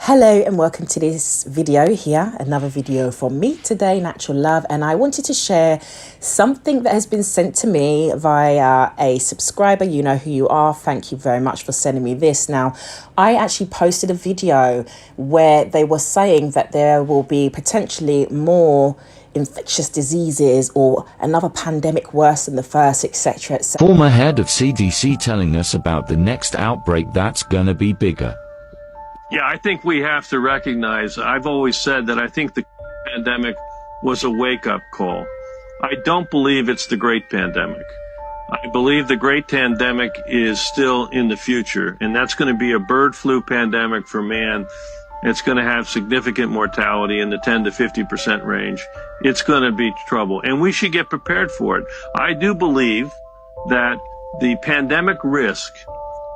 Hello and welcome to this video here, another video from me today, Natural Love, and I wanted to share something that has been sent to me via a subscriber. You know who you are. Thank you very much for sending me this. Now, I actually posted a video where they were saying that there will be potentially more infectious diseases or another pandemic worse than the first, etc., etc. Former head of CDC telling us about the next outbreak that's gonna be bigger. Yeah, I think we have to recognize, I've always said that I think the pandemic was a wake-up call. I don't believe it's the great pandemic. I believe the great pandemic is still in the future, and that's going to be a bird flu pandemic for man. It's going to have significant mortality in the 10 to 50% range. It's going to be trouble, and we should get prepared for it. I do believe that the pandemic risk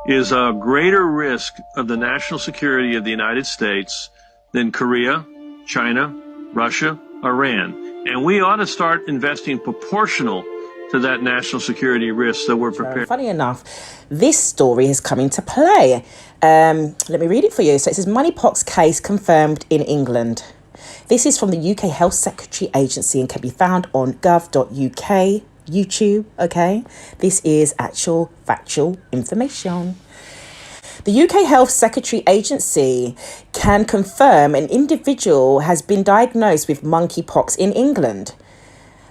is a greater risk of the national security of the United States than Korea, China, Russia, Iran. And we ought to start investing proportional to that national security risk so we're prepared. Funny enough, this story has come into play. Let me read it for you. So it says, Monkeypox case confirmed in England. This is from the UK Health Secretary Agency and can be found on gov.uk. YouTube, okay? This is actual factual information. The UK Health Secretary Agency can confirm an individual has been diagnosed with monkeypox in England.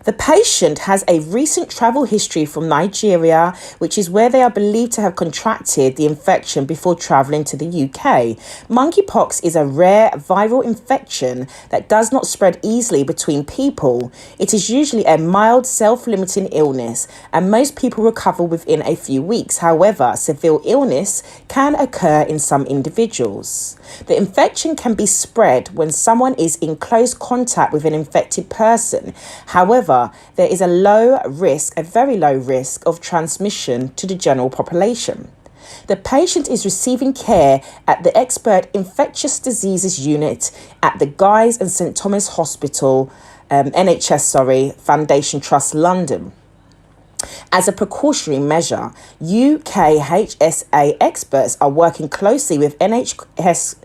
The patient has a recent travel history from Nigeria, which is where they are believed to have contracted the infection before travelling to the UK. Monkeypox is a rare viral infection that does not spread easily between people. It is usually a mild, self-limiting illness, and most people recover within a few weeks. However, severe illness can occur in some individuals. The infection can be spread when someone is in close contact with an infected person. However, there is a very low risk of transmission to the general population. The patient is receiving care at the Expert Infectious Diseases Unit at the Guy's and St Thomas Hospital, NHS Foundation Trust, London. As a precautionary measure, UKHSA experts are working closely with NHS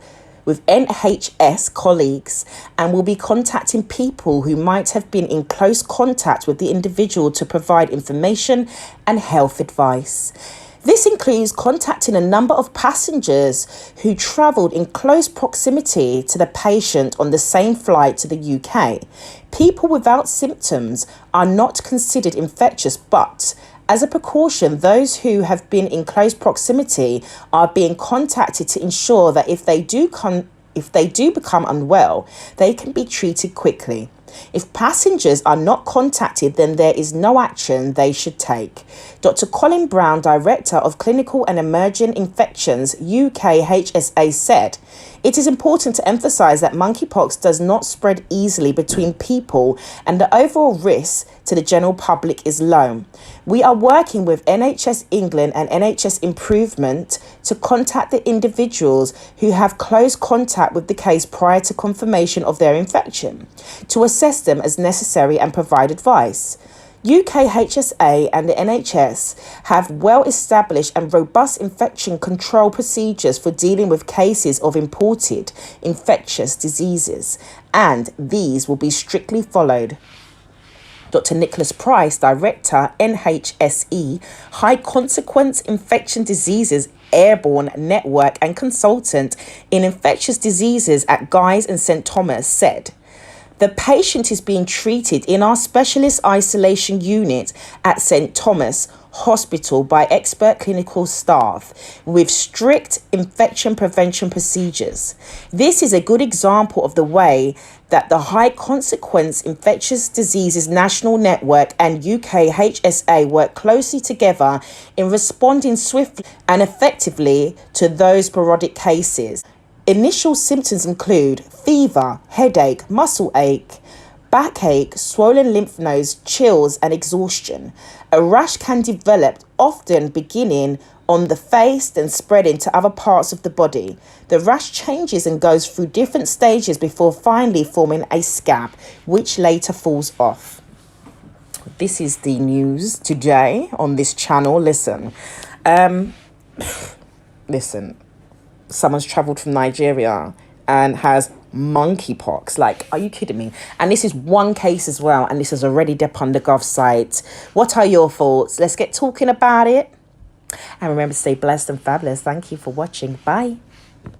colleagues and will be contacting people who might have been in close contact with the individual to provide information and health advice. This includes contacting a number of passengers who travelled in close proximity to the patient on the same flight to the UK. People without symptoms are not considered infectious, but as a precaution, those who have been in close proximity are being contacted to ensure that if they do become unwell, they can be treated quickly. If passengers are not contacted, then there is no action they should take. Dr. Colin Brown, Director of Clinical and Emerging Infections, UKHSA, said, "It is important to emphasise that monkeypox does not spread easily between people and the overall risk to the general public is low. We are working with NHS England and NHS Improvement to contact the individuals who have close contact with the case prior to confirmation of their infection, to assess them as necessary and provide advice." UKHSA and the NHS have well-established and robust infection control procedures for dealing with cases of imported infectious diseases, and these will be strictly followed. Dr. Nicholas Price, Director, NHSE, High Consequence Infection Diseases Airborne Network and Consultant in Infectious Diseases at Guy's and St Thomas, said, "The patient is being treated in our specialist isolation unit at St Thomas Hospital by expert clinical staff with strict infection prevention procedures. This is a good example of the way that the High Consequence Infectious Diseases National Network and UKHSA work closely together in responding swiftly and effectively to those sporadic cases. Initial symptoms include fever, headache, muscle ache, backache, swollen lymph nodes, chills, and exhaustion. A rash can develop, often beginning on the face, then spreading to other parts of the body. The rash changes and goes through different stages before finally forming a scab, which later falls off." This is the news today on this channel. Listen, someone's travelled from Nigeria and has monkeypox. Like, are you kidding me? And this is one case as well, and this is already up on the Gov site. What are your thoughts? Let's get talking about it. And remember to stay blessed and fabulous. Thank you for watching. Bye.